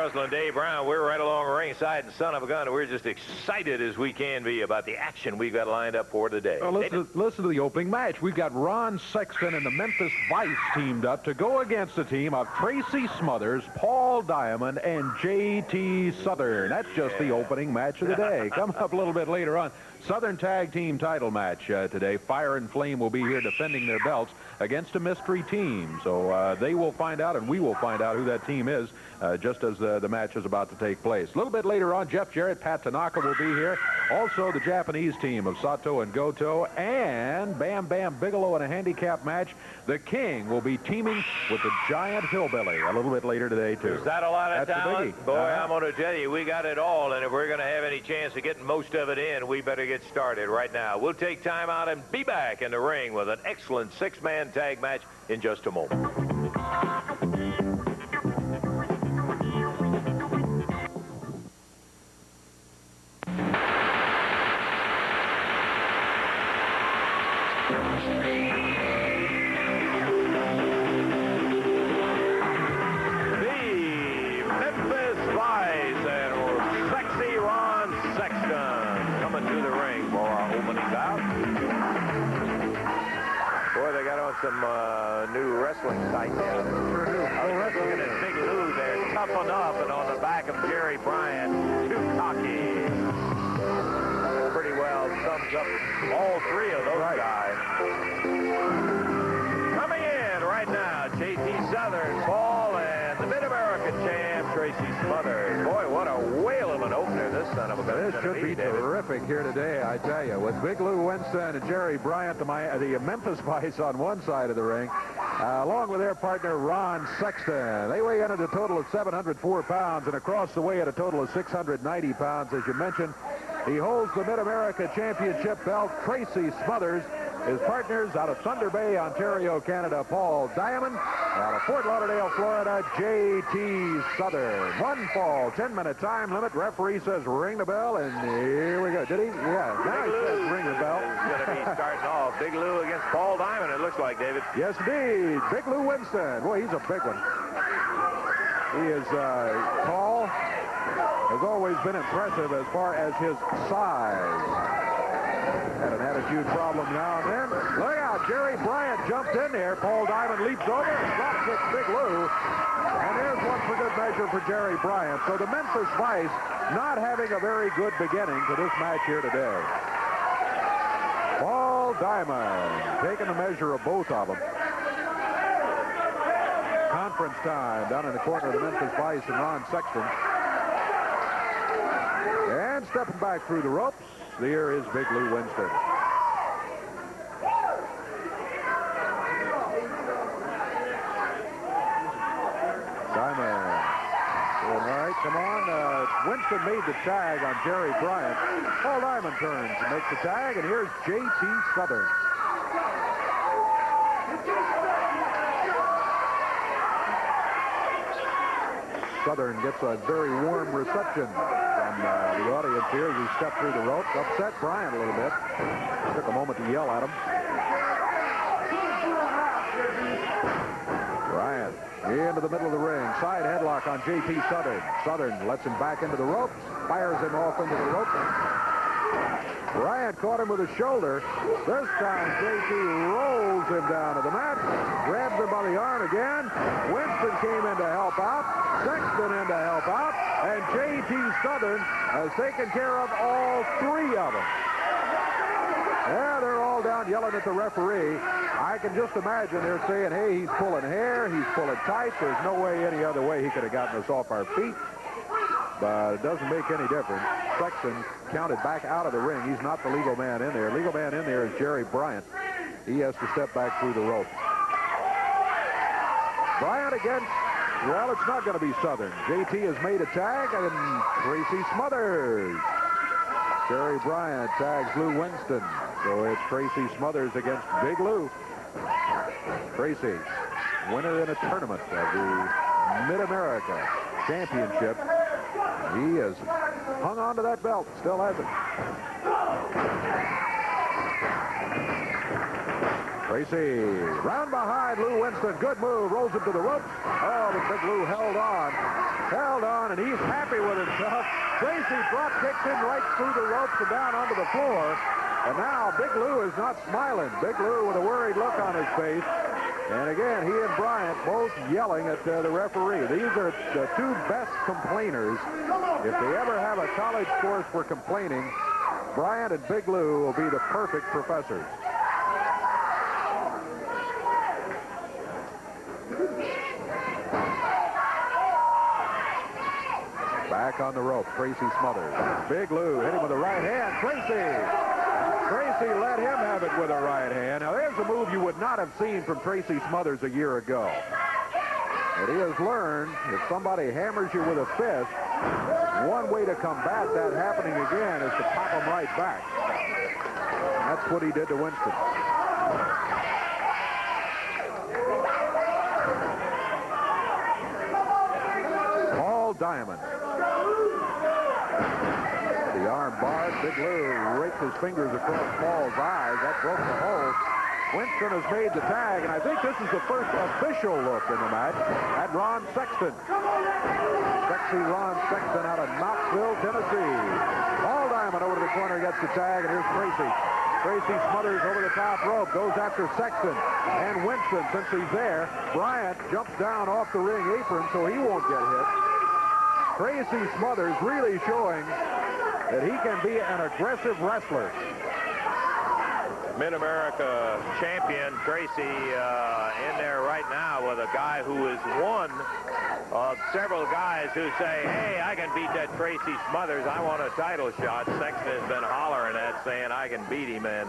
Russell and Dave Brown. We're right along ringside and son of a gun. We're just excited as we can be about the action we've got lined up for today. Well, listen to the opening match. We've got Ron Sexton and the Memphis Vice teamed up to go against a team of Tracy Smothers, Paul Diamond, and J.T. Southern. That's just the opening match of the day. Coming up a little bit later on, Southern Tag Team title match today. Fire and Flame will be here defending their belts against a mystery team. So they will find out, and we will find out who that team is just as the match is about to take place. A little bit later on, Jeff Jarrett, Pat Tanaka will be here. Also, the Japanese team of Sato and Goto, and Bam Bam Bigelow in a handicap match. The King will be teaming with the Giant Hillbilly a little bit later today, too. Is that a lot of That's talent? Boy, I'm going to tell you, we got it all, and if we're going to have any chance of getting most of it in, we better get started right now. We'll take time out and be back in the ring with an excellent six-man tag match in just a moment. Some new wrestling sites out there. Looking at Big Lou there, tough enough, and on the back of Jerry Bryant, too cocky. Pretty well sums up all three of those guys. Coming in right now, J.T. Southern, Paul, and the Mid-America champ, Tracy Smothers. Boy, what a whale of an opener this son of a gun. This should be terrific here today, I tell you. With Big Lou Winston and Jerry Bryant, the Memphis Vice on one side of the ring, along with their partner Ron Sexton. They weigh in at a total of 704 pounds, and across the way at a total of 690 pounds, as you mentioned. He holds the Mid-America Championship belt. Tracy Smothers. His partners out of Thunder Bay, Ontario, Canada, Paul Diamond. Out of Fort Lauderdale, Florida, J.T. Southern. One fall, 10-minute time limit. Referee says ring the bell, and here we go. Did he? Yeah, now he says ring the bell. He's going to be starting off. Big Lou against Paul Diamond, it looks like, David. Yes, indeed. Big Lou Winston. Boy, he's a big one. He is tall. Has always been impressive as far as his size. Had an attitude problem now and then. Look out, Jerry Bryant jumped in there. Paul Diamond leaps over and drop kicks Big Lou. And there's one for good measure for Jerry Bryant. So the Memphis Vice not having a very good beginning to this match here today. Paul Diamond taking the measure of both of them. Conference time down in the corner of the Memphis Vice and Ron Sexton. And stepping back through the ropes, there is Big Lou Winston. Diamond. All right, come on. Winston made the tag on Jerry Bryant. Paul Diamond turns and makes the tag, and here's J.T. Southern. Southern gets a very warm reception from the audience here as he stepped through the ropes. Upset Bryant a little bit. Took a moment to yell at him. Bryant into the middle of the ring. Side headlock on J.T. Southern. Southern lets him back into the ropes. Fires him off into the ropes. Bryant caught him with his shoulder. This time, J.T. rolls him down to the mat. Grabs him by the arm again. Winston came in to help out. Sexton in to help out. And J.T. Southern has taken care of all three of them. Yeah, they're all down yelling at the referee. I can just imagine they're saying, hey, he's pulling hair, he's pulling tight. There's no way, any other way he could have gotten us off our feet. But it doesn't make any difference. Sexton counted back out of the ring. He's not the legal man in there. Legal man in there is Jerry Bryant. He has to step back through the ropes. Bryant against, well, it's not going to be Southern. JT has made a tag, and Tracy Smothers. Jerry Bryant tags Lou Winston. So it's Tracy Smothers against Big Lou. Tracy, winner in a tournament of the Mid-America Championship. He has hung on to that belt, still hasn't. Tracy, round behind Lou Winston. Good move. Rolls him to the ropes. Oh, but Big Lou held on, and he's happy with himself. Tracy drop kicks him right through the ropes and down onto the floor. And now Big Lou is not smiling. Big Lou with a worried look on his face. And again, he and Bryant both yelling at the referee. These are the two best complainers. If they ever have a college course for complaining, Bryant and Big Lou will be the perfect professors. Back on the rope, Tracy Smothers. Big Lou hit him with the right hand. Tracy let him have it with a right hand. Now, there's a move you would not have seen from Tracy Smothers a year ago. But he has learned if somebody hammers you with a fist, one way to combat that happening again is to pop him right back. That's what he did to Winston. Paul Diamond. The arm barred. Big Lou raked his fingers across Paul's eyes. That broke the hold. Winston has made the tag, and I think this is the first official look in the match at Ron Sexton. Sexy Ron Sexton out of Knoxville, Tennessee. Paul Diamond over to the corner, gets the tag, and here's Tracy. Tracy Smothers over the top rope, goes after Sexton and Winston. Since he's there, Bryant jumps down off the ring apron so he won't get hit. Tracy Smothers really showing that he can be an aggressive wrestler. Mid-America champion Tracy in there right now with a guy who is one of several guys who say, hey, I can beat that Tracy Smothers. I want a title shot. Sexton has been hollering that, saying I can beat him, and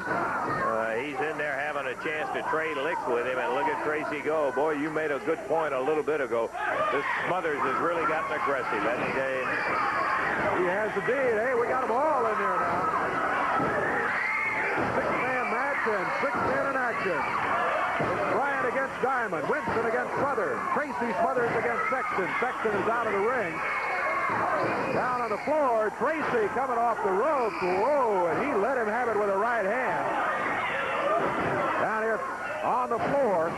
he's in there having a chance to trade licks with him, and look at Tracy go. Boy, you made a good point a little bit ago. This Smothers has really gotten aggressive, hasn't he, Dave? He has indeed. Hey, we got them all in there now. Six-man match and 6 men in action. Bryant against Diamond. Winston against Smothers. Tracy Smothers against Sexton. Sexton is out of the ring. Down on the floor. Tracy coming off the ropes. Whoa, and he let him have it with a right hand. Down here on the floor.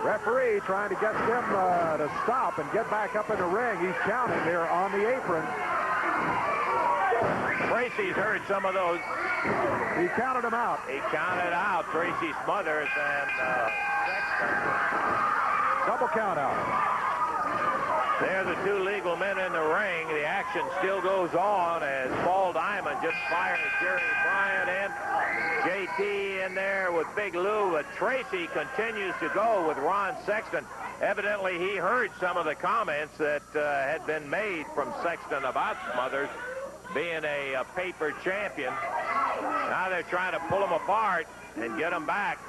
Referee trying to get them to stop and get back up in the ring. He's counting there on the apron. Tracy's heard some of those. He counted them out. He counted out Tracy Smothers and Sexton. Double count out. They're the two legal men in the ring. The action still goes on as Paul Diamond just fires Jerry Bryant in. JT in there with Big Lou, but Tracy continues to go with Ron Sexton. Evidently, he heard some of the comments that had been made from Sexton about Smothers being a paper champion. Now they're trying to pull him apart and get him back.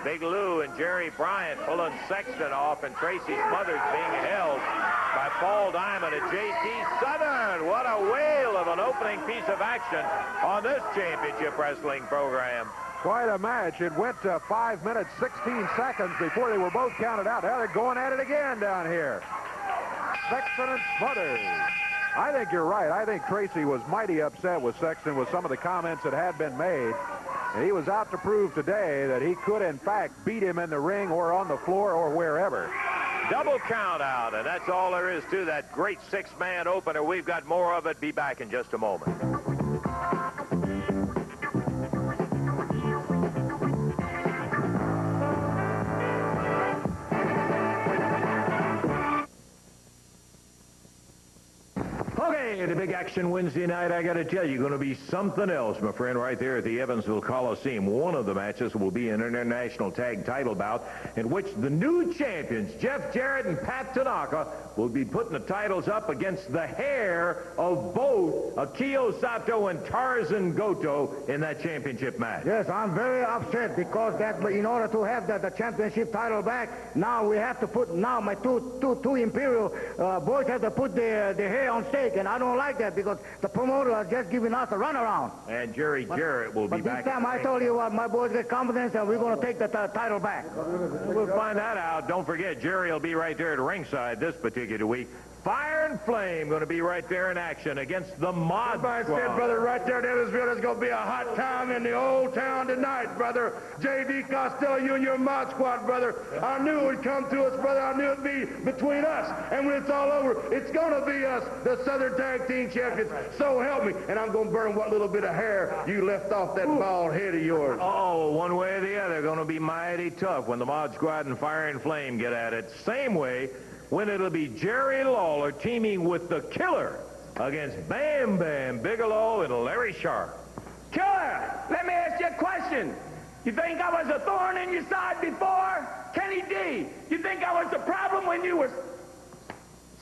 Big Lou and Jerry Bryant pulling Sexton off, and Tracy Smothers being held by Paul Diamond and JT Southern. What a whale of an opening piece of action on this championship wrestling program. Quite a match. It went 5 minutes, 16 seconds before they were both counted out. Now they're going at it again down here. Sexton and Smothers. I think you're right. I think Tracy was mighty upset with Sexton with some of the comments that had been made. And he was out to prove today that he could, in fact, beat him in the ring or on the floor or wherever. Double count out, and that's all there is to that great 6-man opener. We've got more of it. Be back in just a moment. Okay, the big action Wednesday night, I got to tell you, going to be something else, my friend, right there at the Evansville Coliseum. One of the matches will be an international tag title bout in which the new champions, Jeff Jarrett and Pat Tanaka, will be putting the titles up against the hair of both Akio Sato and Tarzan Goto in that championship match. Yes, I'm very upset because that in order to have the championship title back, now we have to put, now my two Imperial boys have to put the hair on stake, and I don't like that because the promoter is just giving us a runaround. And Jerry Jarrett will be back. But this time I told you what, my boys get confidence and we're going to take the title back. We'll find that out. Don't forget, Jerry will be right there at ringside this particular week. Fire and Flame going to be right there in action against the Mod Everybody Squad. said, brother, right there in Evansville, there's going to be a hot time in the old town tonight, brother. J.D. Costello, you and your Mod Squad, brother. I knew it would come to us, brother. I knew it would be between us. And when it's all over, it's going to be us, the Southern Tag Team Champions. So help me. And I'm going to burn what little bit of hair you left off that bald head of yours. Oh, one way or the other, going to be mighty tough when the Mod Squad and Fire and Flame get at it. Same way when it'll be Jerry Lawler teaming with the Killer against Bam Bam Bigelow and Larry Sharp. Killer, let me ask you a question. You think I was a thorn in your side before? Kenny D, you think I was the problem when you were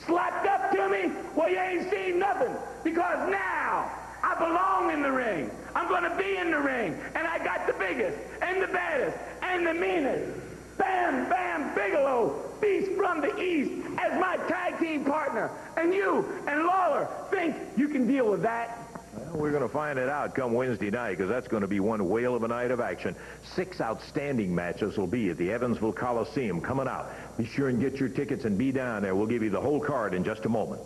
slapped up to me? Well, you ain't seen nothing, because now I belong in the ring. I'm going to be in the ring, and I got the biggest and the baddest and the meanest Bam Bam Bigelow, Beast from the East, as my tag team partner. And you and Lawler think you can deal with that? Well, we're going to find it out come Wednesday night, because that's going to be one whale of a night of action. 6 outstanding matches will be at the Evansville Coliseum coming out. Be sure and get your tickets and be down there. We'll give you the whole card in just a moment.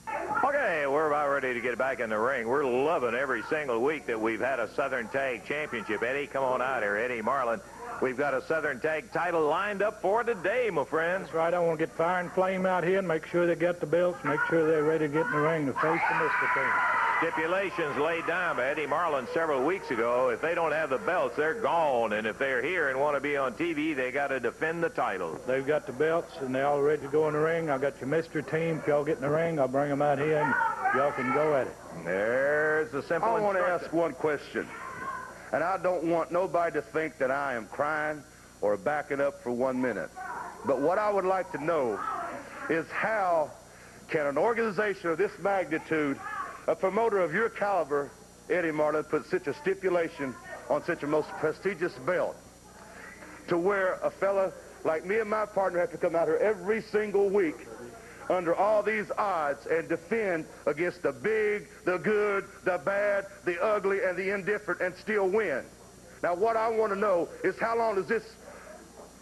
Okay, we're about ready to get back in the ring. We're loving every single week that we've had a Southern Tag Championship. Eddie, come on out here. Eddie Marlin. We've got a Southern Tag title lined up for today, my friends. That's right. I want to get Fire and Flame out here and make sure they get the belts, make sure they're ready to get in the ring to face the Mr. Team. Stipulations laid down by Eddie Marlin several weeks ago. If they don't have the belts, they're gone. And if they're here and want to be on TV, they got to defend the titles. They've got the belts, and they're all ready to go in the ring. I got your Mr. Team. If y'all get in the ring, I'll bring them out here, and y'all can go at it. There's the simple I want to instruction. ask one question, and I don't want nobody to think that I am crying or backing up for 1 minute. But what I would like to know is how can an organization of this magnitude, a promoter of your caliber, Eddie Marlin, put such a stipulation on such a most prestigious belt to where a fella like me and my partner have to come out here every single week under all these odds and defend against the big, the good, the bad, the ugly, and the indifferent, and still win. Now, what I want to know is how long does this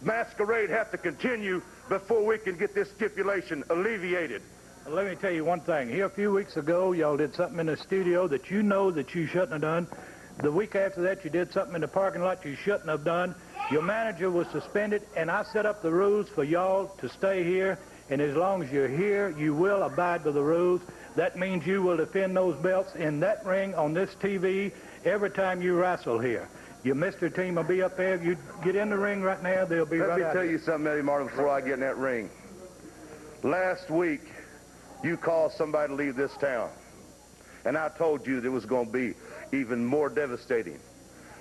masquerade have to continue before we can get this stipulation alleviated? Well, let me tell you one thing. Here a few weeks ago, y'all did something in the studio that you know that you shouldn't have done. The week after that, you did something in the parking lot you shouldn't have done. Your manager was suspended, and I set up the rules for y'all to stay here. And as long as you're here, you will abide by the rules. That means you will defend those belts in that ring on this TV every time you wrestle here. Your Mr. Team will be up there. You get in the ring right now, they'll be right out. Let me tell you something, Eddie Marlin, before I get in that ring. Last week, you caused somebody to leave this town. And I told you that it was going to be even more devastating.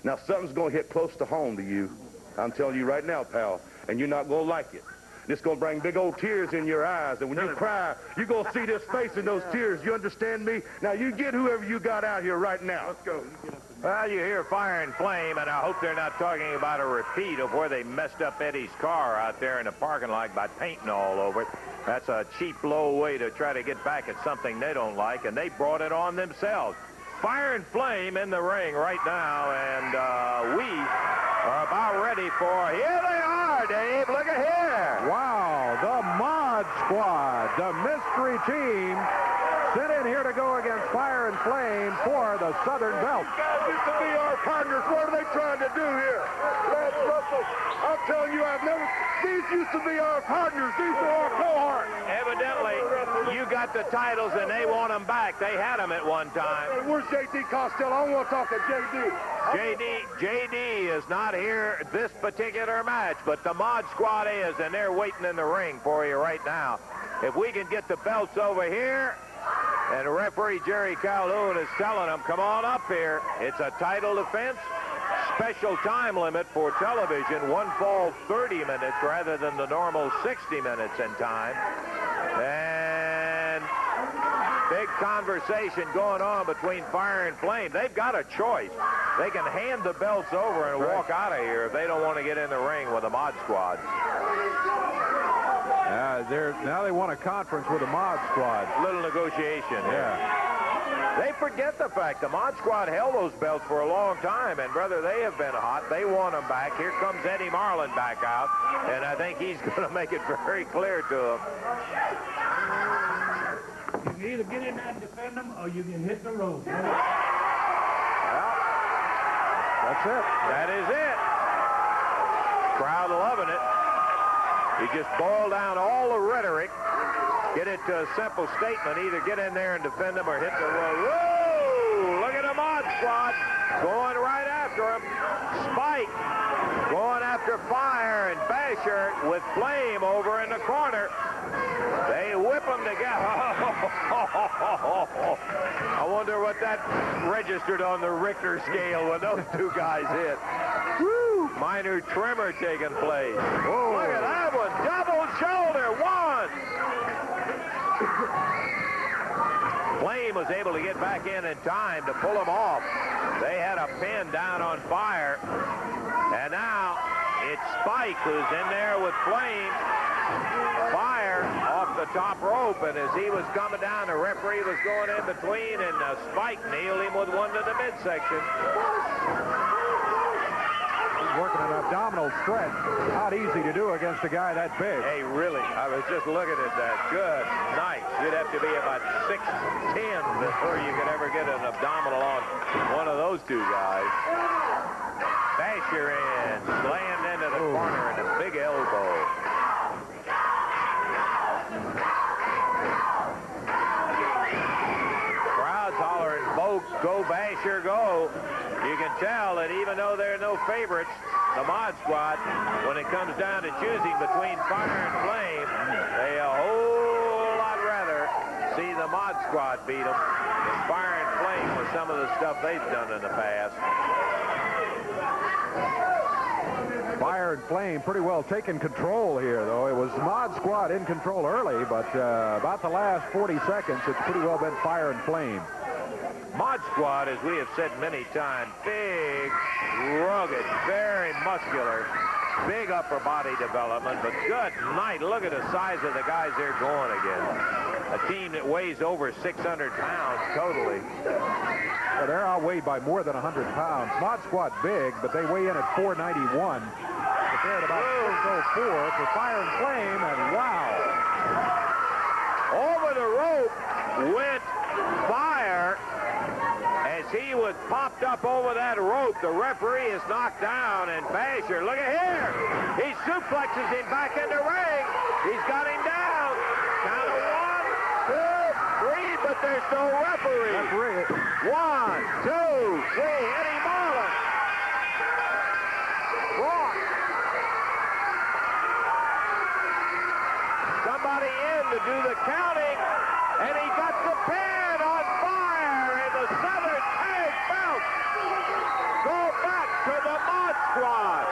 Now, something's going to hit close to home to you. I'm telling you right now, pal, and you're not going to like it. It's going to bring big old tears in your eyes, and when you cry, you're going to see this face in those tears. You understand me? Now, you get whoever you got out here right now. Let's go. Well, you hear Fire and Flame, and I hope they're not talking about a repeat of where they messed up Eddie's car out there in the parking lot by painting all over it. That's a cheap, low way to try to get back at something they don't like, and they brought it on themselves. Fire and Flame in the ring right now, and we are about ready for... Here they are, Dave. Look at here. Wow, the Mod Squad, the mystery team, sent in here to go against Fire and Flame for the Southern Belt. These guys used to be our partners. What are they trying to do here? Let's Russell, I'm telling you, these used to be our partners. These are our cohorts. Evidently, you got the titles, and they want them back. They had them at one time. Hey, where's J.D. Costello? I want to talk to J.D. J.D. is not here this particular match, but the Mod Squad is, and they're waiting in the ring for you right now. If we can get the belts over here, and referee Jerry Calhoun is telling them, come on up here. It's a title defense. Special time limit for television. One fall 30 minutes rather than the normal 60 minutes in time. And big conversation going on between Fire and Flame. They've got a choice. They can hand the belts over and walk out of here if they don't want to get in the ring with the Mod Squad. Now they want a conference with the Mod Squad. Little negotiation. Yeah. They forget the fact the Mod Squad held those belts for a long time, and brother, they have been hot. They want them back. Here comes Eddie Marlin back out, and I think he's going to make it very clear to them. You either get in there and defend them, or you can hit the rope. Well, that's it. That is it. Crowd loving it. You just boil down all the rhetoric, get it to a simple statement, either get in there and defend them or hit the road. Whoa! Look at the Mod Squad going right after him. Spike going after Fire, and Basher with Flame over in the corner. They whip them together. I wonder what that registered on the Richter scale when those two guys hit. Woo! Minor tremor taking place. Whoa. Look at that one. Double shoulder. One. Flame was able to get back in time to pull him off. They had a pin down on Fire. And now it's Spike who's in there with Flame. Fire off the top rope, and as he was coming down, the referee was going in between, and Spike nailed him with one to the midsection. He's working an abdominal stretch. Not easy to do against a guy that big. Hey, really, I was just looking at that. Good night. You'd have to be about 6'10" before you could ever get an abdominal on one of those two guys. Basher in, slammed into the corner, and a big elbow. Crowd's hollering, go Basher, go. You can tell that even though there are no favorites, the Mod Squad, when it comes down to choosing between Fire and Flame, they a whole lot rather see the Mod Squad beat them than Fire and Flame with some of the stuff they've done in the past. Fire and Flame pretty well taking control here, though. It was Mod Squad in control early, but about the last 40 seconds, it's pretty well been Fire and Flame. Mod Squad, as we have said many times, big, rugged, very muscular, big upper body development, but good night. Look at the size of the guys they're going against. A team that weighs over 600 pounds totally. Well, they're outweighed by more than 100 pounds. Mod Squad big, but they weigh in at 491. But they're at about 604 for Fire and Flame, and wow. Over the rope went Fire. As he was popped up over that rope, the referee is knocked down, and Basher, look at here. He suplexes him back in the ring. He's got him down. Count of 1, 2, 3, but there's no referee. 1, 2, 3, Eddie Marlin. Brought somebody in to do the counting, and he got the pin on Fire in the Southern Tag Belt. Go back to the Mod Squad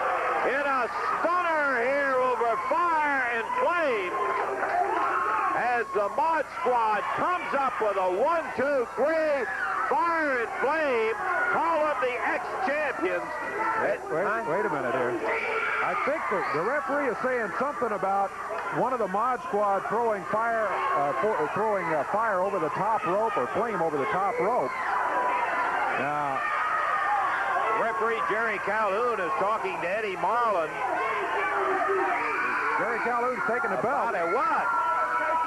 in a stunner here over Fire and Flame as the Mod Squad comes up with a 1, 2, 3. Fire and Flame call them the ex-champions. Wait a minute here. I think the referee is saying something about one of the Mod Squad throwing Fire over the top rope, or Flame over the top rope. Now, referee Jerry Calhoun is talking to Eddie Marlin. Jerry Calhoun's taking the belt. About what?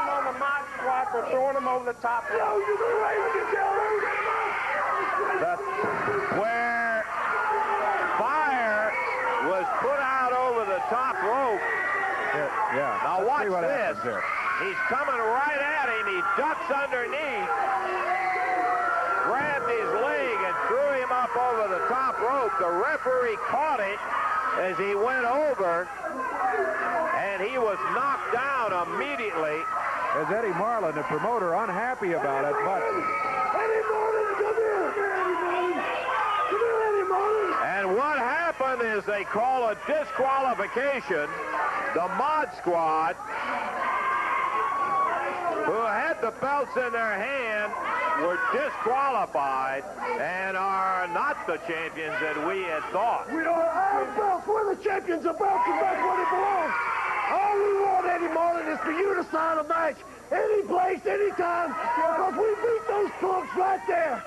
On the Mod Squad for throwing him over the top rope. Where Fire was put out over the top rope. Yeah. Now watch this. Here. He's coming right at him. He ducks underneath, grabbed his leg and threw him up over the top rope. The referee caught it as he went over, and he was knocked down immediately. There's Eddie Marlin, the promoter, unhappy about it, but... Eddie Marlin, come here! Eddie Marlin! Come here, Eddie Marlin! And what happened is they call a disqualification. The Mod Squad, who had the belts in their hand, were disqualified and are not the champions that we had thought. We are our belts. We're the champions of belts, and that's where they belong. All we want, Eddie Marlin, is for you to sign a match any place, anytime, because we beat those punks right there.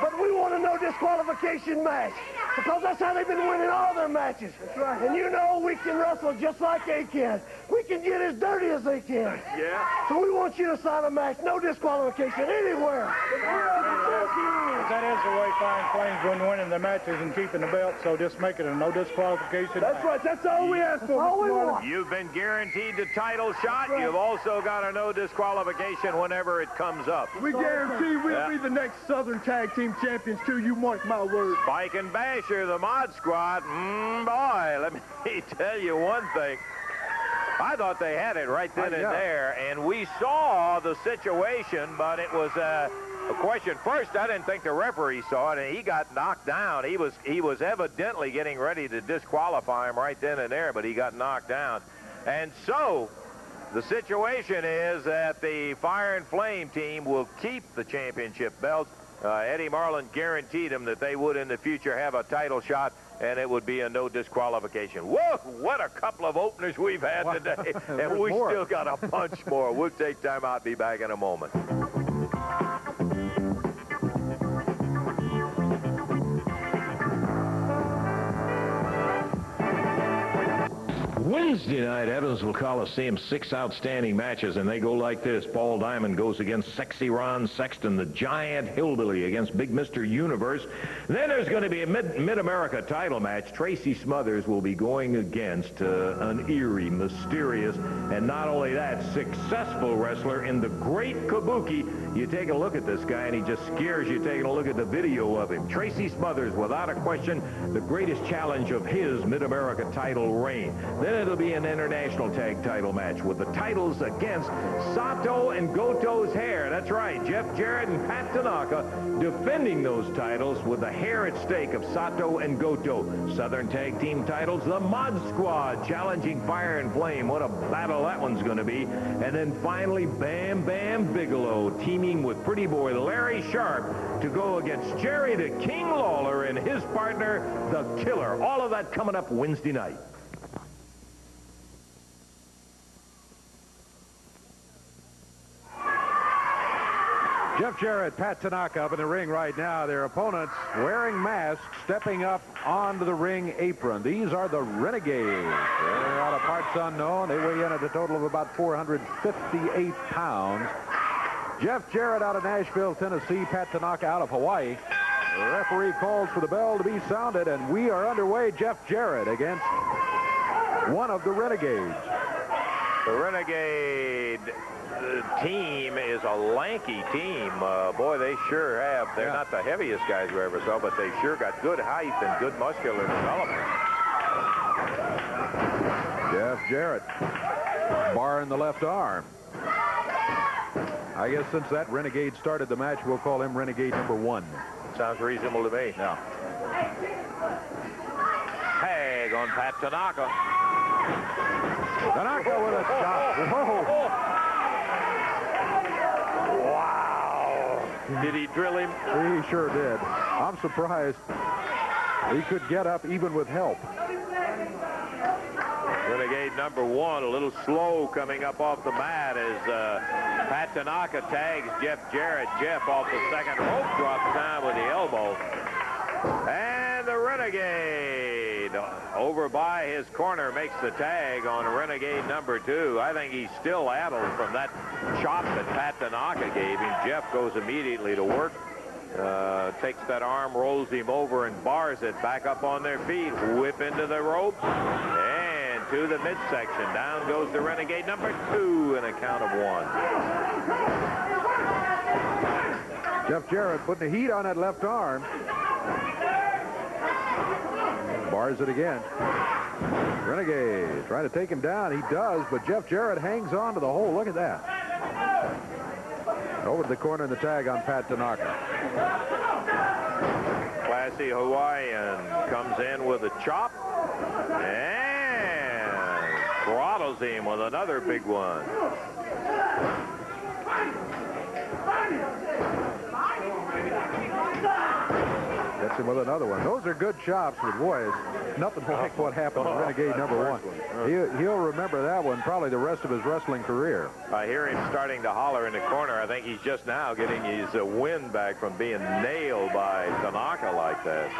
But we want a no disqualification match. Because that's how they've been winning all their matches. That's right. And you know we can wrestle just like they can. We can get as dirty as they can. Yeah. So we want you to sign a match, no disqualification anywhere. That is the way Fire and Flame's been winning their matches and keeping the belt, so just make it a no disqualification. That's right. That's all we ask for. All we want. You've been guaranteed the title shot. You've also got a no disqualification whenever it comes up. We guarantee we'll be the next Southern Tag Team Champions, too. You mark my words. Spike and Basher, the Mod Squad. Boy, let me tell you one thing. I thought they had it right then and there, and we saw the situation, but it was a question. First, I didn't think the referee saw it, and he got knocked down. He was evidently getting ready to disqualify him right then and there, but he got knocked down. And so the situation is that the Fire and Flame team will keep the championship belts. Eddie Marlin guaranteed them that they would in the future have a title shot, and it would be a no disqualification. Whoa, what a couple of openers we've had today. And we still got a bunch more. We'll take time out. Be back in a moment. Wednesday night, Evansville Coliseum, 6 outstanding matches, and they go like this. Paul Diamond goes against Sexy Ron Sexton, the Giant Hillbilly against Big Mr. Universe. Then there's going to be a Mid-America title match. Tracy Smothers will be going against an eerie, mysterious, and not only that, successful wrestler in the Great Kabuki. You take a look at this guy, and he just scares you taking a look at the video of him. Tracy Smothers, without a question, the greatest challenge of his Mid-America title reign. Then it'll be an international tag title match with the titles against Sato and Goto's hair. That's right, Jeff Jarrett and Pat Tanaka defending those titles with the hair at stake of Sato and Goto. Southern Tag Team titles, the Mod Squad challenging Fire and Flame. What a battle that one's going to be. And then finally, Bam Bam Bigelow teaming with Pretty Boy Larry Sharp to go against Jerry the King Lawler and his partner, the Killer. All of that coming up Wednesday night. Jeff Jarrett, Pat Tanaka up in the ring right now. Their opponents wearing masks, stepping up onto the ring apron. These are the Renegades. They're out of parts unknown. They weigh in at a total of about 458 pounds. Jeff Jarrett out of Nashville, Tennessee. Pat Tanaka out of Hawaii. The referee calls for the bell to be sounded, and we are underway. Jeff Jarrett against one of the Renegades. The Renegade team is a lanky team. Boy, they sure have. They're not the heaviest guys we ever saw, but they sure got good height and good muscular development. Jeff Jarrett, bar in the left arm. I guess since that Renegade started the match, we'll call him Renegade number 1. Sounds reasonable to me. Yeah. Tag on Pat Tanaka. Tanaka with a shot. Whoa. Wow. Did he drill him? He sure did. I'm surprised he could get up even with help. Renegade number 1, a little slow coming up off the mat as Pat Tanaka tags Jeff Jarrett. Jeff off the second rope drops down with the elbow. And the Renegade over by his corner makes the tag on Renegade number 2. I think he's still addled from that chop that Pat Tanaka gave him. Jeff goes immediately to work. Takes that arm, rolls him over, and bars it back up on their feet. Whip into the ropes. And to the midsection. Down goes the Renegade number 2 in a count of 1. Jeff Jarrett putting the heat on that left arm. Bars it again. Renegade trying to take him down. He does, but Jeff Jarrett hangs on to the hole. Look at that. Over to the corner and the tag on Pat Tanaka. Classy Hawaiian comes in with a chop and throttles him with another big one. Gets him with another one. Those are good chops, but boy, nothing like what happened to Renegade number 1. He'll remember that one probably the rest of his wrestling career. I hear him starting to holler in the corner. I think he's just now getting his wind back from being nailed by Tanaka like that.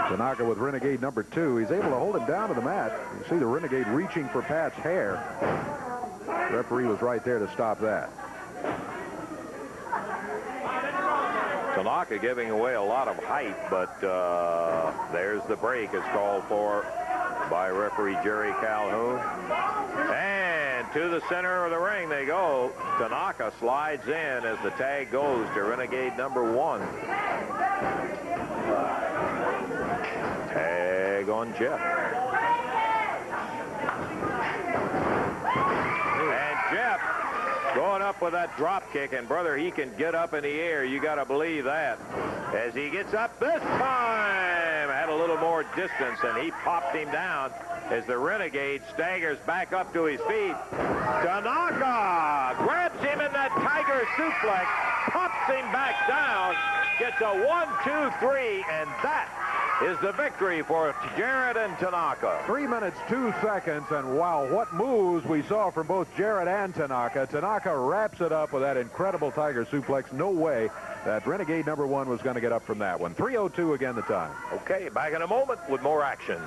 Tanaka with Renegade number 2. He's able to hold him down to the mat. You see the Renegade reaching for Pat's hair. The referee was right there to stop that. Tanaka giving away a lot of height, but there's the break. It's called for by referee Jerry Calhoun. And to the center of the ring they go. Tanaka slides in as the tag goes to Renegade number 1. Tag on Jeff. And Jeff going up with that drop kick, and brother, he can get up in the air. You got to believe that. As he gets up this time, had a little more distance, and he popped him down as the Renegade staggers back up to his feet. Tanaka grabs him in that tiger suplex, pops him back down, gets a 1, 2, 3, and that is the victory for Jarrett and Tanaka. 3 minutes, 2 seconds, and wow, what moves we saw from both Jarrett and Tanaka. Tanaka wraps it up with that incredible tiger suplex. No way that Renegade number 1 was going to get up from that one. 3:02 again the time. Okay, back in a moment with more action.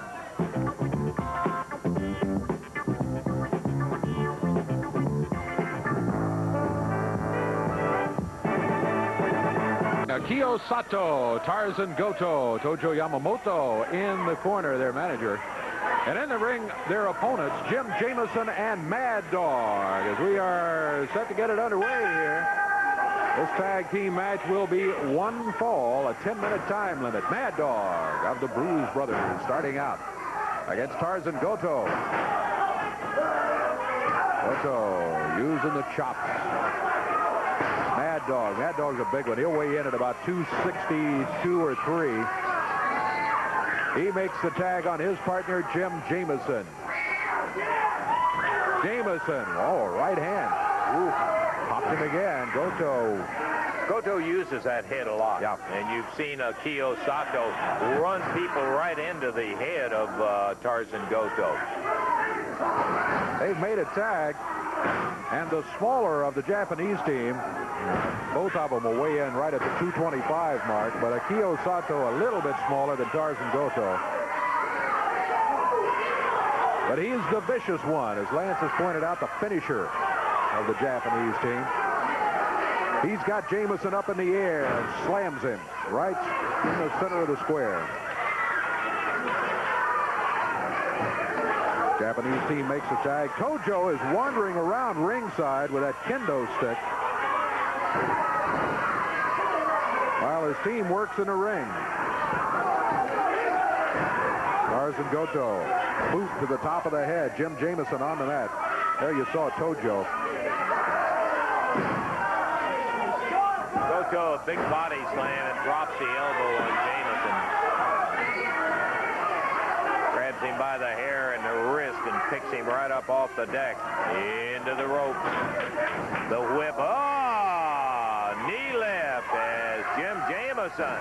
Akio Sato, Tarzan Goto, Tojo Yamamoto in the corner, their manager. And in the ring, their opponents, Jim Jamison and Mad Dog. As we are set to get it underway here, this tag team match will be 1 fall, a 10-minute time limit. Mad Dog of the Bruise Brothers starting out against Tarzan Goto. Goto using the chops. Mad Dog. Mad Dog's a big one. He'll weigh in at about 262 or 3. He makes the tag on his partner, Jim Jamison. Jamison. Oh, right hand. Ooh. Popped him again. Goto uses that head a lot. Yeah. And you've seen Akio Sato run people right into the head of Tarzan Goto. They've made a tag. And the smaller of the Japanese team, both of them will weigh in right at the 225 mark, but Akio Sato a little bit smaller than Tarzan Goto. But he's the vicious one, as Lance has pointed out, the finisher of the Japanese team. He's got Jamison up in the air and slams him right in the center of the square. Japanese team makes a tag. Tojo is wandering around ringside with that kendo stick while his team works in the ring. Tarzan Goto, boot to the top of the head. Jim Jamison on the mat. There you saw Tojo. Goto, big body slam, and drops the elbow on Jamison. Grabs him by the hair and the wrist and picks him right up off the deck into the ropes. The whip. Oh, knee lift as Jim Jamison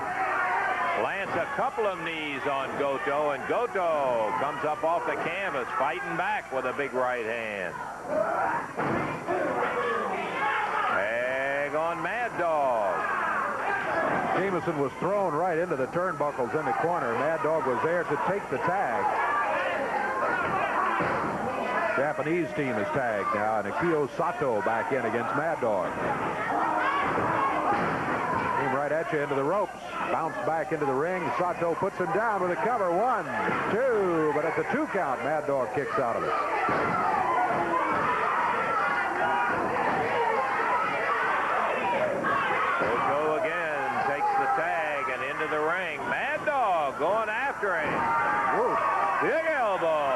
plants a couple of knees on Goto, and Goto comes up off the canvas fighting back with a big right hand. Tag on Mad Dog. Jamison was thrown right into the turnbuckles in the corner. Mad Dog was there to take the tag. Japanese team is tagged now, and Akio Sato back in against Mad Dog. Came right at you into the ropes. Bounced back into the ring. Sato puts him down with a cover. 1, 2, but at the 2 count, Mad Dog kicks out of it. The ring. Mad Dog going after him. Woo. Big elbow.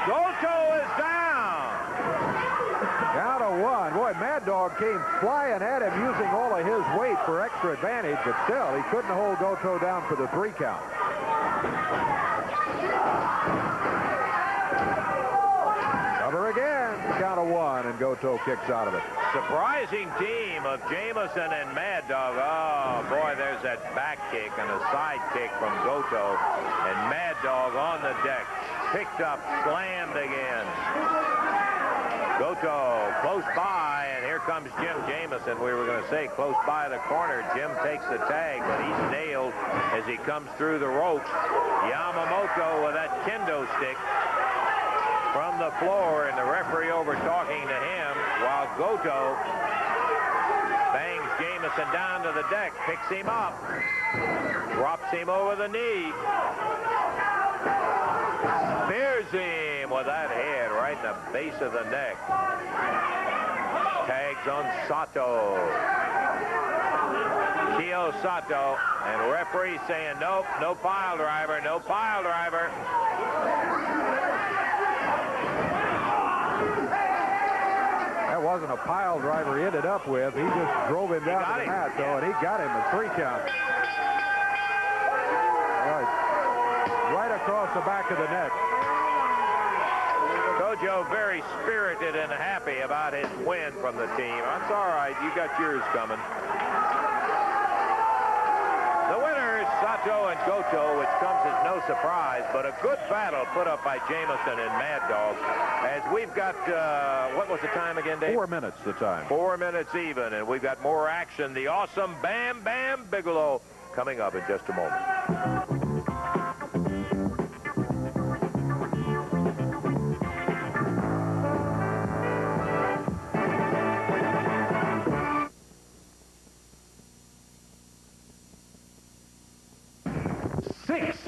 Goto is down. Down to 1. Boy, Mad Dog came flying at him using all of his weight for extra advantage, but still, he couldn't hold Goto down for the 3 count. Cover again. the count of 1, and Goto kicks out of it. Surprising team of Jamison and Mad Dog. Oh, boy, there's that back kick and a side kick from Goto. And Mad Dog on the deck. Picked up, slammed again. Goto close by, and here comes Jim Jamison. We were going to say close by the corner. Jim takes the tag, but he's nailed as he comes through the ropes. Yamamoto with that kendo stick from the floor, and the referee over talking to him while Goto bangs Jamison down to the deck, picks him up, drops him over the knee, spears him with that head right in the base of the neck. Tags on Sato. Kyo Sato, and referee saying nope, no pile driver, no pile driver. That wasn't a pile driver he ended up with. He just drove him down to the mat, though, and he got him a 3 count. Right across the back of the neck. Gojo very spirited and happy about his win from the team. That's all right. You got yours coming. The winners, Sato and Goto, which comes as no surprise, but a good battle put up by Jamison and Mad Dog. As we've got, what was the time again, Dave? 4 minutes the time. 4 minutes even, and we've got more action. The awesome Bam Bam Bigelow coming up in just a moment.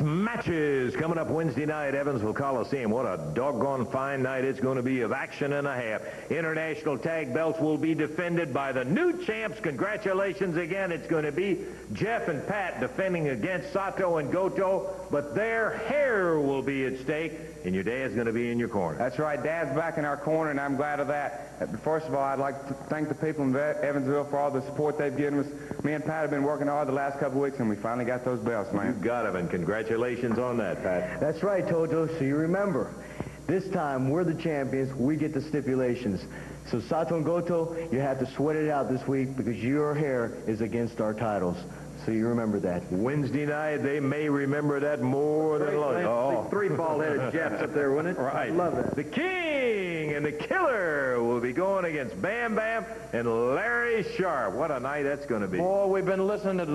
Matches coming up Wednesday night, Evansville Coliseum. What a doggone fine night it's going to be of action and a half. International tag belts will be defended by the new champs. Congratulations again. It's going to be Jeff and Pat defending against Sato and Goto, but their hair will be at stake, and your dad's going to be in your corner. That's right. Dad's back in our corner, and I'm glad of that. First of all, I'd like to thank the people in Evansville for all the support they've given us. Me and Pat have been working hard the last couple of weeks, and we finally got those belts, man. You got them, and congratulations on that, Pat. That's right, Tojo. So you remember, this time we're the champions. We get the stipulations. So Sato and Goto, you have to sweat it out this week because your hair is against our titles. So you remember that. Wednesday night, they may remember that more than long. Oh. 3 bald-headed Jets up there, wouldn't it? Right. Love that. The King and the Killer will be going against Bam Bam and Larry Sharp. What a night that's going to be. Boy, we've been listening to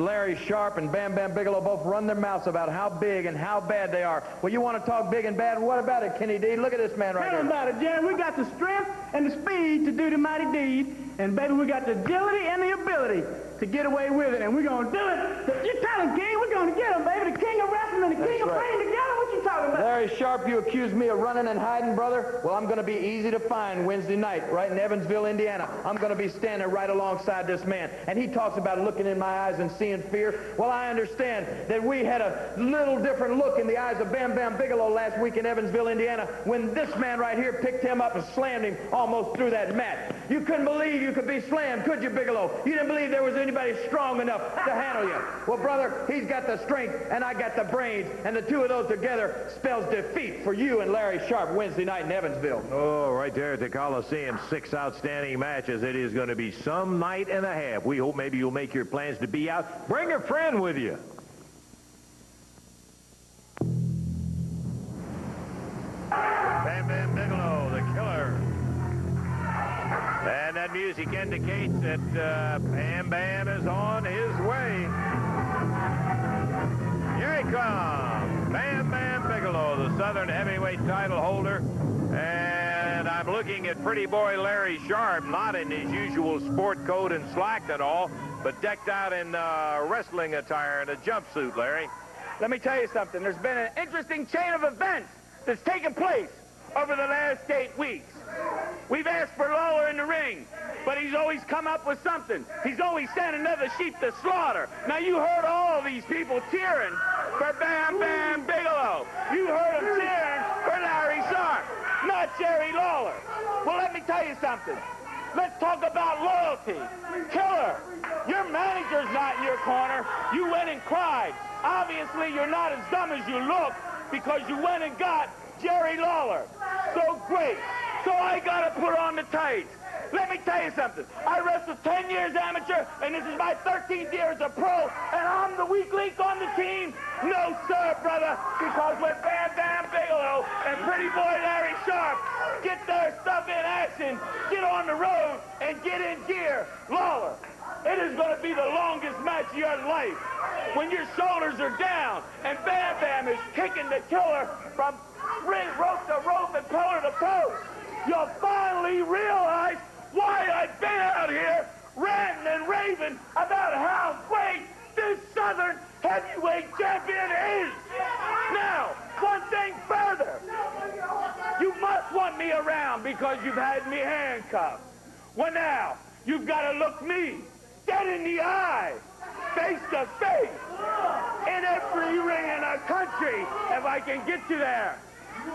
Larry Sharp and Bam Bam Bigelow both run their mouths about how big and how bad they are. Well, you want to talk big and bad? What about it, Kenny D? Look at this man right Tell here. them about it, Jerry. We got the strength and the speed to do the mighty deed. And, baby, we got the agility and the ability to get away with it. And we're going to do it. You tell him, King. We're going to get him, baby. The king of wrestling and the king of playing together. What you talking about? Larry Sharp, you accuse me of running and hiding, brother? Well, I'm going to be easy to find Wednesday night right in Evansville, Indiana. I'm going to be standing right alongside this man. And he talks about looking in my eyes and seeing fear. Well, I understand that we had a little different look in the eyes of Bam Bam Bigelow last week in Evansville, Indiana, when this man right here picked him up and slammed him almost through that mat. You couldn't believe you could be slammed, could you, Bigelow? You didn't believe there was anybody strong enough to handle you. Well, brother, he's got the strength, and I got the brains, and the two of those together spells defeat for you and Larry Sharp Wednesday night in Evansville. Oh, right there at the Coliseum, 6 outstanding matches. It is going to be some night and a half. We hope maybe you'll make your plans to be out. Bring a friend with you. Bam Bam Bigelow, the Killer. And that music indicates that Bam Bam is on his way. Here he comes, Bam Bam Bigelow, the Southern heavyweight title holder. And I'm looking at pretty boy Larry Sharp, not in his usual sport coat and slack and all, but decked out in wrestling attire and a jumpsuit, Larry. Let me tell you something. There's been an interesting chain of events that's taken place over the last 8 weeks. We've asked for Lawler in the ring, but he's always come up with something. He's always sent another sheep to slaughter. Now, you heard all these people cheering for Bam Bam Bigelow. You heard them cheering for Larry Sharp, not Jerry Lawler. Well, let me tell you something. Let's talk about loyalty. Killer, your manager's not in your corner. You went and cried. Obviously, you're not as dumb as you look because you went and got Jerry Lawler. So great. So I got to put on the tights. Let me tell you something. I wrestled 10 years amateur, and this is my 13th year as a pro, and I'm the weak link on the team? No, sir, brother, because when Bam Bam Bigelow and Pretty Boy Larry Sharp get their stuff in action, get on the road, and get in gear, Lawler, it is going to be the longest match of your life. When your shoulders are down and Bam Bam is kicking the killer from rope to rope and pillar to post, you'll finally realize why I've been out here ranting and raving about how great this Southern heavyweight champion is. Now, one thing further. You must want me around because you've had me handcuffed. Well, now, you've got to look me dead in the eye, face to face, in every ring in the country if I can get you there.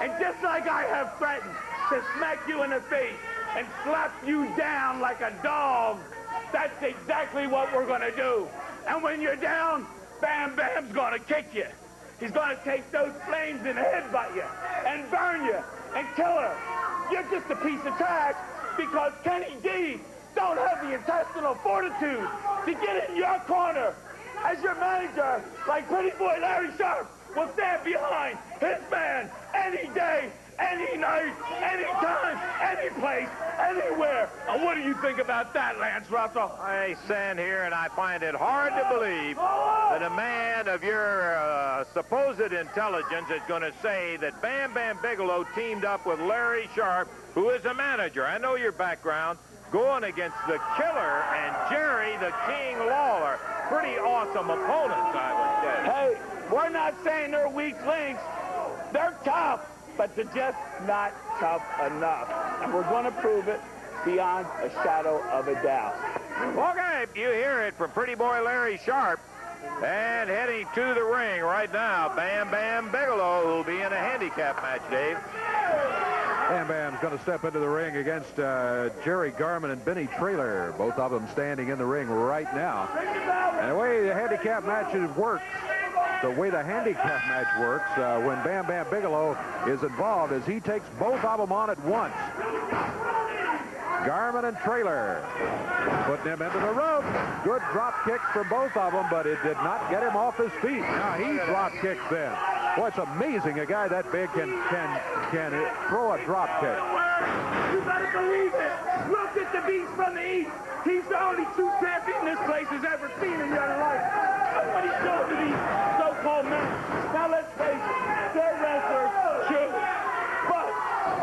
And just like I have threatened to smack you in the face and slap you down like a dog, that's exactly what we're going to do. And when you're down, Bam Bam's going to kick you. He's going to take those flames and headbutt you and burn you and kill her. You're just a piece of trash because Kenny D don't have the intestinal fortitude to get in your corner. As your manager, like Pretty Boy Larry Sharp, will stand behind his man any day, any night, any time, any place, anywhere. And what do you think about that, Lance Russell? I stand here and I find it hard to believe that a man of your supposed intelligence is going to say that Bam Bam Bigelow teamed up with Larry Sharp, who is a manager. I know your background. Going against the Killer and Jerry the King Lawler. Pretty awesome opponents, I would say. Hey, we're not saying they're weak links. They're tough, but they're just not tough enough. And we're going to prove it beyond a shadow of a doubt. Okay, you hear it from Pretty Boy Larry Sharp. And heading to the ring right now, Bam Bam Bigelow, who'll be in a handicap match, Dave. Bam Bam's going to step into the ring against Jerry Garman and Benny Traylor. Both of them standing in the ring right now. And the way the handicap matches work, when Bam Bam Bigelow is involved, is he takes both of them on at once. Garman and Traylor putting him into the rope. Good drop kicks from both of them, but it did not get him off his feet. Now he drop kicks then. Boy, it's amazing a guy that big can throw a drop kick. You better believe it. Look at the beast from the east. He's the only true champion this place has ever seen in your life. Look what he's doing to these so-called men. Now let's face it, they're wrestlers, true. But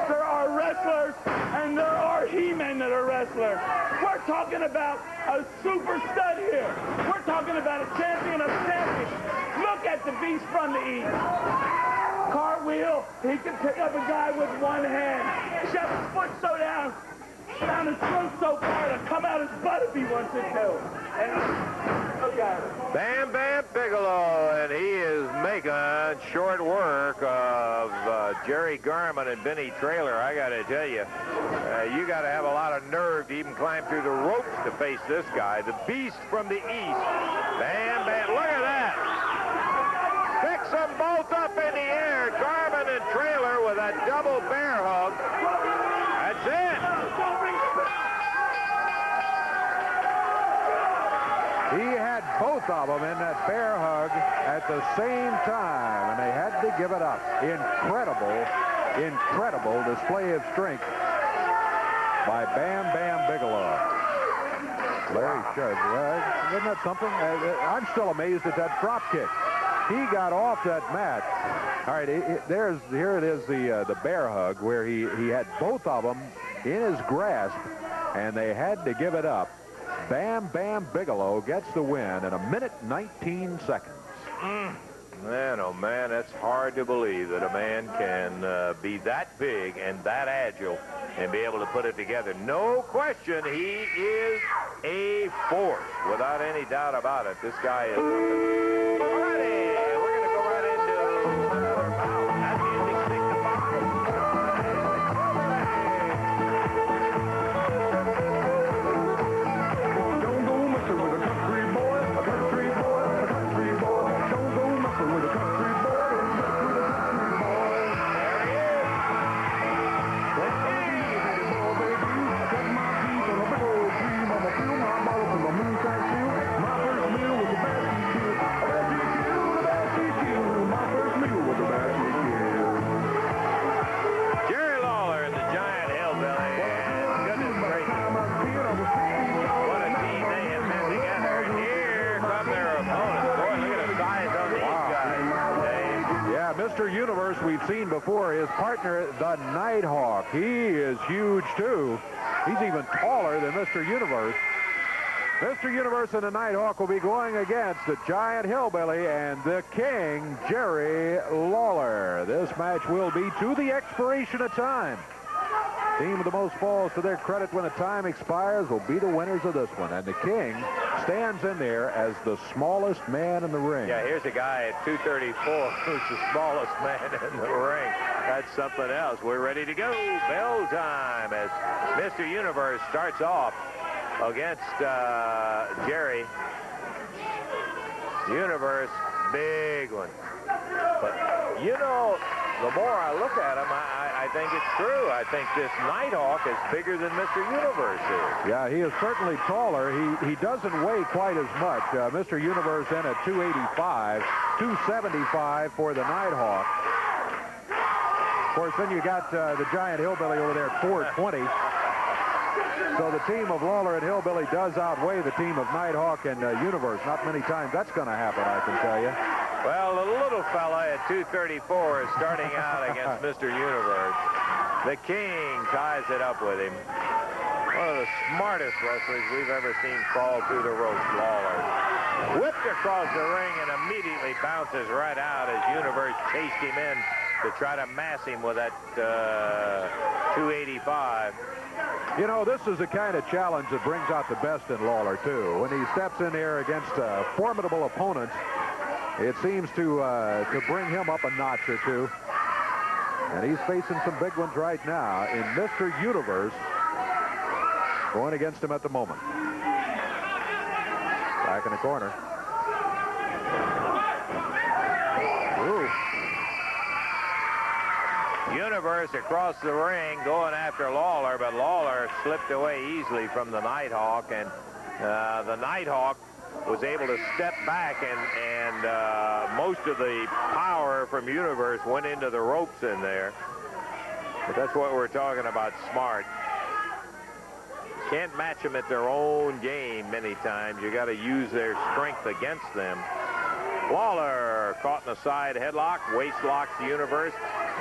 there are wrestlers and there are he-men that are wrestlers. We're talking about a super stud here. We're talking about a champion of champions. Look at the beast from the east. Cartwheel, he can pick up a guy with one hand. Shove his foot so down his throat so far to come out his butt if he wants it to. And look at it. Bam Bam Bigelow, and he is making short work of Jerry Garman and Benny Traylor. I got to tell you, you got to have a lot of nerve to even climb through the ropes to face this guy, the beast from the east. Bam Bam, look at that. Picks them both up in the air. Garman and Traylor with a double bear hug. That's it. He had both of them in that bear hug at the same time, and they had to give it up. Incredible display of strength by Bam Bam Bigelow. Larry Sharp, isn't that something? I'm still amazed at that drop kick. He got off that mat. All right, here it is, the bear hug, where he had both of them in his grasp, and they had to give it up. Bam Bam Bigelow gets the win in 1:19. Man, oh man, that's hard to believe that a man can be that big and that agile and be able to put it together. No question, he is a force, without any doubt about it. This guy is something. Alrighty, we're going to go right into our bout. That music sticks to box. Don't go messing with a country boy, a country boy, a country boy. Don't go messing with a country boy, don't mess with a country boy. There he is. Mr. Universe we've seen before. His partner, the Nighthawk. He is huge, too. He's even taller than Mr. Universe. Mr. Universe and the Nighthawk will be going against the Giant Hillbilly and the King, Jerry Lawler. This match will be to the expiration of time. Team with the most falls to their credit when the time expires will be the winners of this one. And the King stands in there as the smallest man in the ring. Yeah, here's a guy at 234 who's the smallest man in the ring. That's something else. We're ready to go. Bell time as Mr. Universe starts off against Jerry. Universe, big one. But, you know, the more I look at him, I think it's true. I think this Nighthawk is bigger than Mr. Universe is. Yeah, he is certainly taller. He doesn't weigh quite as much. Mr. Universe in at 285, 275 for the Nighthawk. Of course, then you got the Giant Hillbilly over there at 420. So the team of Lawler and Hillbilly does outweigh the team of Nighthawk and Universe. Not many times that's going to happen, I can tell you. Well, the little fella at 234 is starting out against Mr. Universe. The King ties it up with him. One of the smartest wrestlers we've ever seen fall through the ropes, Lawler. Whipped across the ring and immediately bounces right out as Universe chased him in to try to mass him with that 285. You know, this is the kind of challenge that brings out the best in Lawler, too. When he steps in there against formidable opponents, it seems to bring him up a notch or two. And he's facing some big ones right now in Mr. Universe going against him at the moment. Back in the corner. Ooh. Universe across the ring going after Lawler, but Lawler slipped away easily from the Nighthawk, and the Nighthawk was able to step back, and most of the power from Universe went into the ropes in there. But that's what we're talking about, smart. Can't match them at their own game many times. You got to use their strength against them. Lawler caught in a side headlock, waist locks the Universe,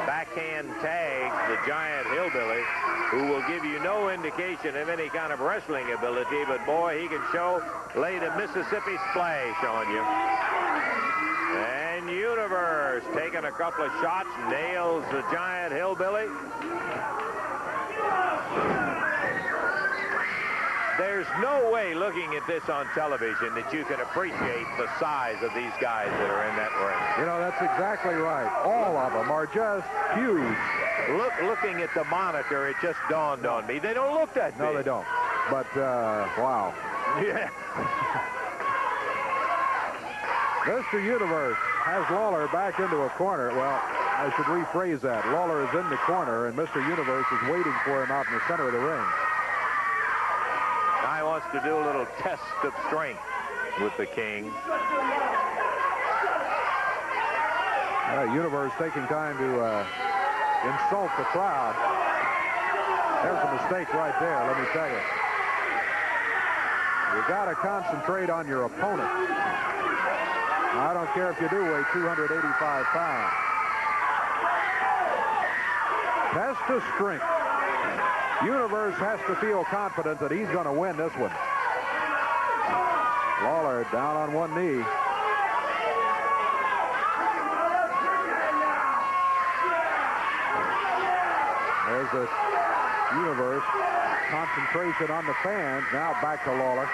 backhand tags the Giant Hillbilly, who will give you no indication of any kind of wrestling ability, but boy, he can lay the Mississippi splash on you. And Universe taking a couple of shots, nails the Giant Hillbilly. There's no way looking at this on television that you can appreciate the size of these guys that are in that ring. You know, that's exactly right. All of them are just huge. Looking at the monitor, it just dawned on me. They don't look that big. No, they don't. But, wow. Yeah. Mr. Universe has Lawler back into a corner. Well, I should rephrase that. Lawler is in the corner, and Mr. Universe is waiting for him out in the center of the ring. Guy wants to do a little test of strength with the King. Universe taking time to insult the crowd. There's a mistake right there, let me tell you. You got to concentrate on your opponent. I don't care if you do weigh 285 pounds. Test of strength. Universe has to feel confident that he's going to win this one. Lawler down on one knee. There's the Universe. Concentration on the fans. Now back to Lawler.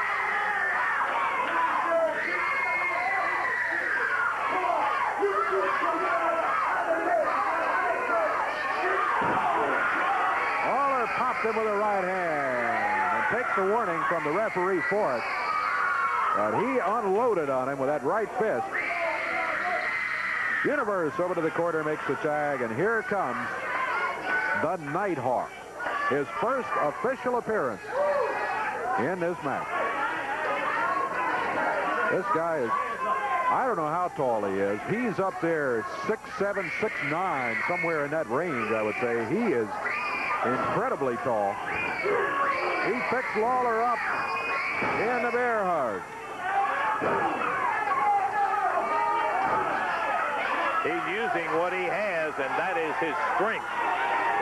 Popped him with a right hand and takes the warning from the referee for it. But he unloaded on him with that right fist. Universe over to the corner, makes the tag, and here comes the Nighthawk. His first official appearance in this match. This guy is, I don't know how tall he is. He's up there 6'7", 6'9", somewhere in that range, I would say. He is incredibly tall. He picks Lawler up in the bear hug. He's using what he has, and that is his strength.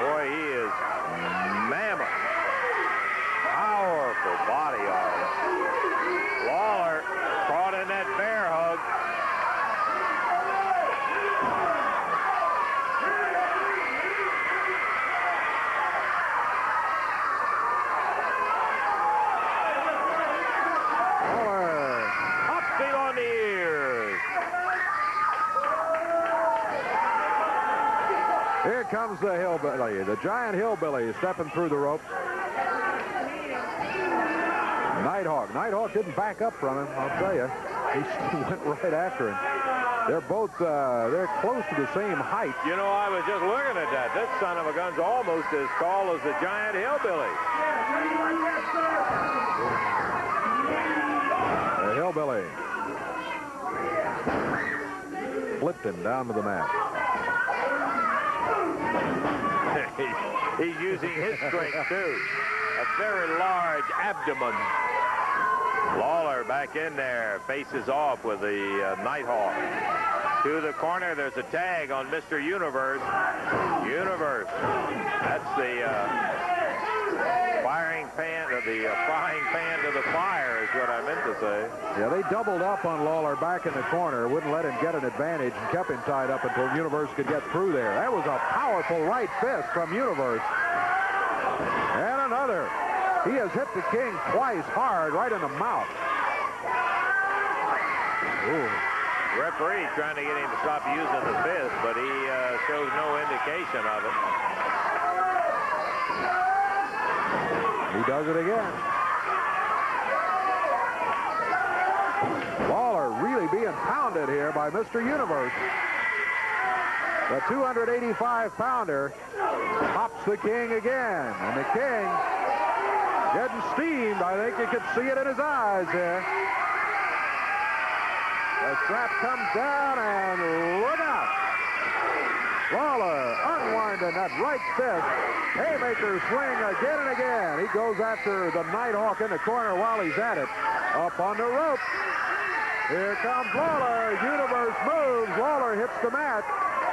Boy, he is mammoth. Powerful body armor. Lawler caught in that bear hug. Lawler, upbeat on the ears. Here comes the hillbilly, the giant hillbilly stepping through the ropes. Nighthawk didn't back up from him, I'll tell you. He went right after him. They're both, they're close to the same height. You know, I was just looking at that. This son of a gun's almost as tall as the giant hillbilly. The hillbilly flipped him down to the mat. He's using his strength, too. A very large abdomen. Lawler back in there, faces off with the Nighthawk. To the corner, there's a tag on Mr. Universe. Universe. That's the frying pan to the fire is what I meant to say. Yeah, they doubled up on Lawler back in the corner, wouldn't let him get an advantage, and kept him tied up until Universe could get through there. That was a powerful right fist from Universe. And another. He has hit the King twice hard, right in the mouth. Ooh. Referee trying to get him to stop using the fist, but he shows no indication of it. He does it again. Lawler really being pounded here by Mr. Universe. The 285-pounder pops the King again, and the King getting steamed. I think you could see it in his eyes here. The strap comes down, and look out. Lawler unwinding that right fist. Haymaker swing again and again. He goes after the Nighthawk in the corner while he's at it. Up on the rope. Here comes Lawler. Universe moves. Lawler hits the mat.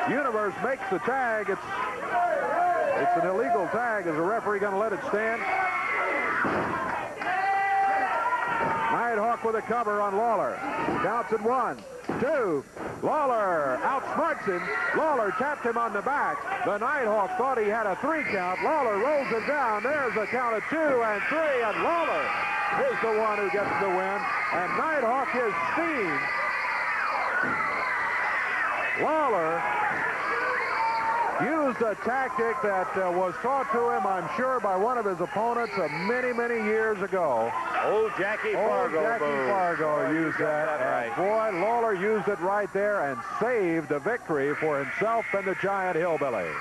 Universe makes the tag. It's an illegal tag. Is the referee going to let it stand? Nighthawk with a cover on Lawler. Counts at 1, 2. Lawler outsmarts him. Lawler tapped him on the back. The Nighthawk thought he had a 3 count. Lawler rolls it down. There's a count of 2 and 3, and Lawler is the one who gets the win. And Nighthawk is steamed. Lawler used a tactic that was taught to him, I'm sure, by one of his opponents many, many years ago. Old Jackie Fargo. Jackie Fargo used that. And boy, Lawler used it right there and saved a victory for himself and the giant hillbilly.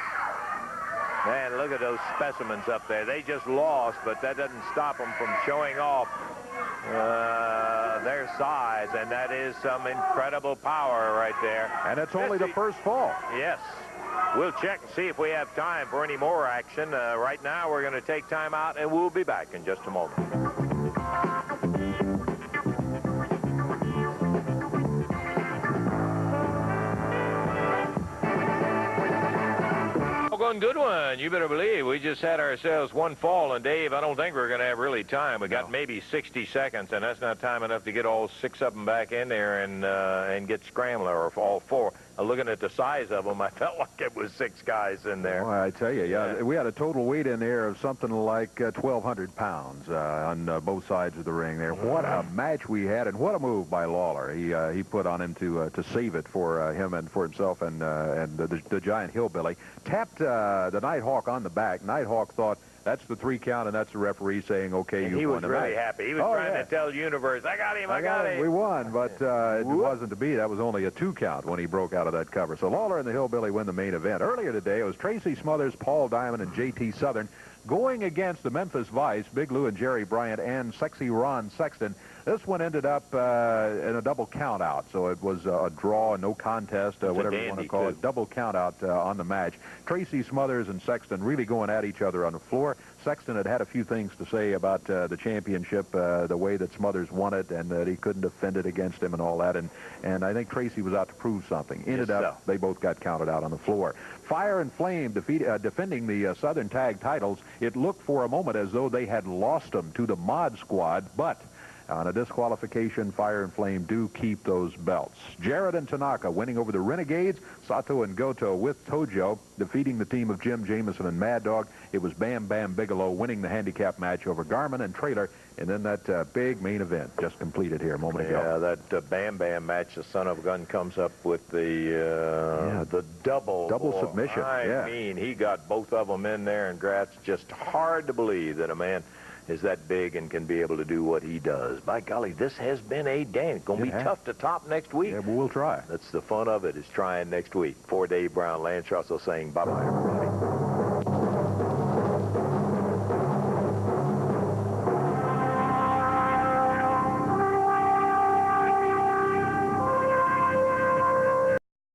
Man, look at those specimens up there. They just lost, but that doesn't stop them from showing off their size, and that is some incredible power right there. And it's only the first fall. Yes. We'll check and see if we have time for any more action. Right now, we're going to take time out, and we'll be back in just a moment. Good one. You better believe we just had ourselves one fall, and Dave, I don't think we're going to have really time. We got maybe 60 seconds, and that's not time enough to get all 6 of them back in there and get scrambler, or all 4. Looking at the size of them, I felt like it was 6 guys in there. Well, I tell you, yeah, we had a total weight in there of something like 1,200 pounds on both sides of the ring there. What a match we had, and what a move by Lawler. He put on him to save it for him and for himself and the giant hillbilly. Tapped the Nighthawk on the back. Nighthawk thought, that's the 3 count, and that's the referee saying, okay, and you won the match. He was really happy. He was trying to tell Universe, I got him, I got him. We won, but it wasn't to be. That was only a 2 count when he broke out of that cover. So Lawler and the Hillbilly win the main event. Earlier today, it was Tracy Smothers, Paul Diamond, and J.T. Southern going against the Memphis Vice, Big Lou and Jerry Bryant, and Sexy Ron Sexton. This one ended up in a double count-out, so it was a draw, no contest, whatever you want to call it. Double count-out on the match. Tracy Smothers and Sexton really going at each other on the floor. Sexton had a few things to say about the championship, the way that Smothers won it, and that he couldn't defend it against him and all that. And I think Tracy was out to prove something. Ended up, they both got counted out on the floor. Fire and Flame defending the Southern Tag titles. It looked for a moment as though they had lost them to the Mod Squad, but on a disqualification, Fire and Flame do keep those belts. Jarrett and Tanaka winning over the Renegades. Sato and Goto with Tojo defeating the team of Jim Jameson and Mad Dog. It was Bam Bam Bigelow winning the handicap match over Garmin and Trailer. And then that big main event just completed here a moment ago. Yeah, that Bam Bam match, the son of a gun comes up with the double submission. I mean, he got both of them in there, and Gratz, just hard to believe that a man is that big and can be able to do what he does. By golly, this has been a dance. Going to be tough to top next week. Yeah, but we'll try. That's the fun of it, is trying next week. For Dave Brown, Lance Russell saying bye-bye, everybody.